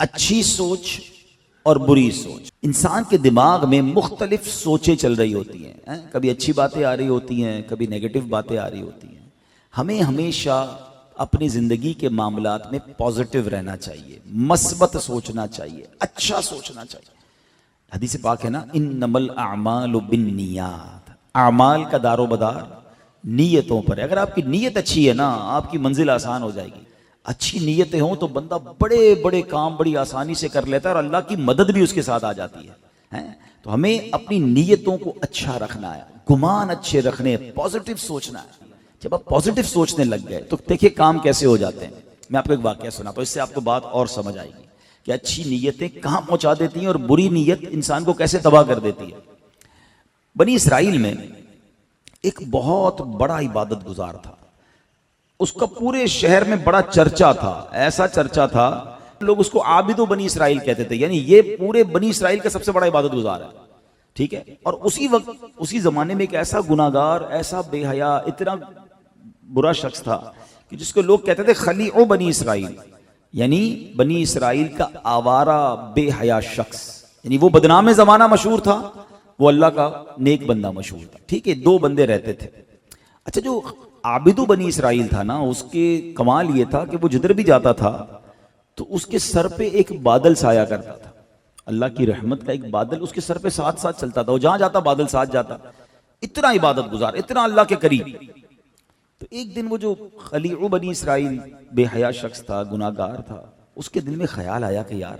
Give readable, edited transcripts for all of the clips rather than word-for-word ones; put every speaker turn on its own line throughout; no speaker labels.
اچھی سوچ اور بری سوچ. انسان کے دماغ میں مختلف سوچیں چل رہی ہوتی ہیں، کبھی اچھی باتیں آ رہی ہوتی ہیں، کبھی نیگیٹو باتیں آ رہی ہوتی ہیں. ہمیں ہمیشہ اپنی زندگی کے معاملات میں پازیٹیو رہنا چاہیے، مثبت سوچنا چاہیے، اچھا سوچنا چاہیے. حدیث پاک ہے نا، انما الاعمال بالنیات، اعمال کا دار و مدار نیتوں پر ہے. اگر آپ کی نیت اچھی ہے نا، آپ کی منزل آسان ہو جائے گی. اچھی نیتیں ہوں تو بندہ بڑے بڑے کام بڑی آسانی سے کر لیتا ہے اور اللہ کی مدد بھی اس کے ساتھ آ جاتی ہے. تو ہمیں اپنی نیتوں کو اچھا رکھنا ہے، گمان اچھے رکھنے، پازیٹیو سوچنا ہے. جب آپ پازیٹیو سوچنے لگ گئے تو دیکھیں کام کیسے ہو جاتے ہیں. میں آپ کو ایک واقعہ سناتا ہوں، اس سے آپ کو بات اور سمجھ آئے گی کہ اچھی نیتیں کہاں پہنچا دیتی ہیں اور بری نیت انسان کو کیسے تباہ کر دیتی ہے. بنی اسرائیل میں ایک بہت بڑا عبادت گزار تھا، اس کا پورے شہر میں بڑا چرچا تھا. ایسا چرچا تھا لوگ اس کو عابد و بنی اسرائیل کہتے تھے، یعنی یہ پورے بنی اسرائیل کا سب سے بڑا عبادت گزار ہے. ٹھیک ہے. اور اسی وقت اسی زمانے میں ایک ایسا گناہگار، ایسا بے حیا، اتنا برا شخص تھا کہ جس کو لوگ کہتے تھے خلیع بنی اسرائیل، یعنی بنی اسرائیل کا آوارہ بے حیا شخص. یعنی وہ بدنام زمانہ مشہور تھا، وہ اللہ کا نیک بندہ مشہور تھا. ٹھیک ہے. دو بندے رہتے تھے. اچھا، جو عابد بنی اسرائیل تھا نا، اس کے کمال یہ تھا کہ وہ جدھر بھی جاتا تھا تو اس کے سر پہ ایک بادل سایہ کرتا تھا. اللہ کی رحمت کا ایک بادل اس کے سر پہ ساتھ ساتھ چلتا تھا، وہ جہاں جاتا بادل ساتھ جاتا. اتنا عبادت گزار، اتنا اللہ کے قریب. تو ایک دن وہ جو خلیع بنی اسرائیل بے حیا شخص تھا، گناہگار تھا، اس کے دل میں خیال آیا کہ یار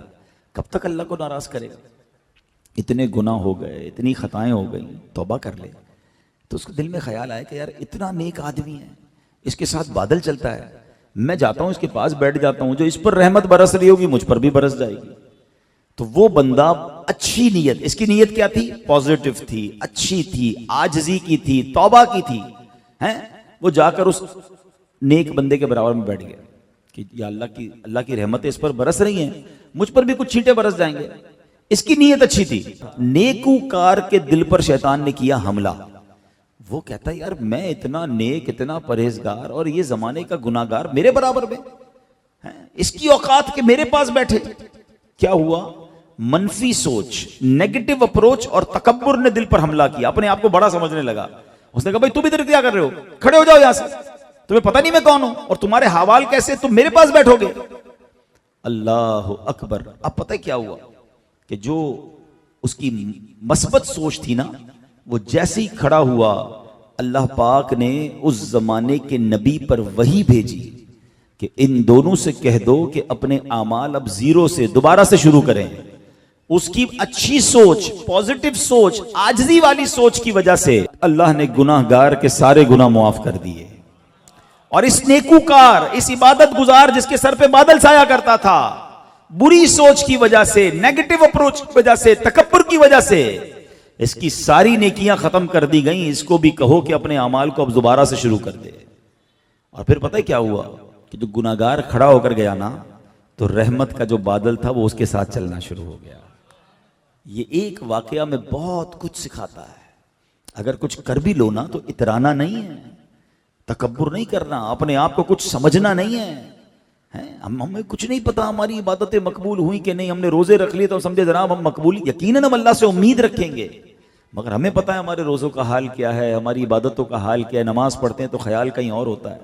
کب تک اللہ کو ناراض کرے گا، اتنے گناہ ہو گئے، اتنی خطائیں ہو گئیں، توبہ کر لے. تو اس کے دل میں خیال آیا کہ یار اتنا نیک آدمی ہے، اس کے ساتھ بادل چلتا ہے، میں جاتا ہوں اس کے پاس بیٹھ جاتا ہوں، جو اس پر رحمت برس رہی ہوگی مجھ پر بھی برس جائے گی. تو وہ بندہ اچھی نیت، اس کی نیت کیا تھی؟ پازیٹیو تھی، اچھی تھی، عاجزی کی تھی، توبہ کی تھی. وہ جا کر اس نیک بندے کے برابر میں بیٹھ گیا کہ یا اللہ کی رحمتیں اس پر برس رہی ہیں، مجھ پر بھی کچھ چھینٹے برس جائیں گے. اس کی نیت اچھی تھی. نیکوکار کے دل پر شیطان نے کیا حملہ. وہ کہتا ہے یار میں اتنا نیک، اتنا پرہیزگار، اور یہ زمانے کا گناہگار میرے برابر میں، اس کی اوقات کہ میرے پاس بیٹھے. کیا ہوا؟ منفی سوچ، نیگیٹو اپروچ اور تکبر نے دل پر حملہ کیا. اپنے آپ کو بڑا سمجھنے لگا. اس نے کہا بھائی تم ادھر کیا کر رہے ہو، کھڑے ہو جاؤ یہاں سے، تمہیں پتہ نہیں میں کون ہوں اور تمہارے حوال کیسے، تم میرے پاس بیٹھو گے. اللہ اکبر. اب پتہ کیا ہوا کہ جو اس کی مثبت سوچ تھی نا، وہ جیسے ہی کھڑا ہوا، اللہ پاک نے اس زمانے کے نبی پر وحی بھیجی کہ ان دونوں سے کہہ دو کہ اپنے اعمال اب زیرو سے دوبارہ سے شروع کریں. اس کی اچھی سوچ، پازیٹیو سوچ، عاجزی والی سوچ کی وجہ سے اللہ نے گناہگار کے سارے گناہ معاف کر دیے. اور اس نیکوکار، اس عبادت گزار جس کے سر پہ بادل سایہ کرتا تھا، بری سوچ کی وجہ سے، نیگیٹو اپروچ کی وجہ سے، تکبر کی وجہ سے اس کی ساری نیکیاں ختم کر دی گئیں. اس کو بھی کہو کہ اپنے اعمال کو اب دوبارہ سے شروع کر دے. اور پھر پتہ کیا ہوا کہ جو گناہگار کھڑا ہو کر گیا نا، تو رحمت کا جو بادل تھا وہ اس کے ساتھ چلنا شروع ہو گیا. یہ ایک واقعہ میں بہت کچھ سکھاتا ہے. اگر کچھ کر بھی لو نا تو اترانا نہیں ہے، تکبر نہیں کرنا، اپنے آپ کو کچھ سمجھنا نہیں ہے. ہمیں کچھ نہیں پتا ہماری عبادتیں مقبول ہوئی کہ نہیں، ہم نے روزے رکھ لیے تو سمجھے جناب ہم مقبول، یقیناً ہم اللہ سے امید رکھیں گے، مگر ہمیں پتا ہے ہمارے روزوں کا حال کیا ہے، ہماری عبادتوں کا حال کیا ہے. نماز پڑھتے ہیں تو خیال کہیں اور ہوتا ہے.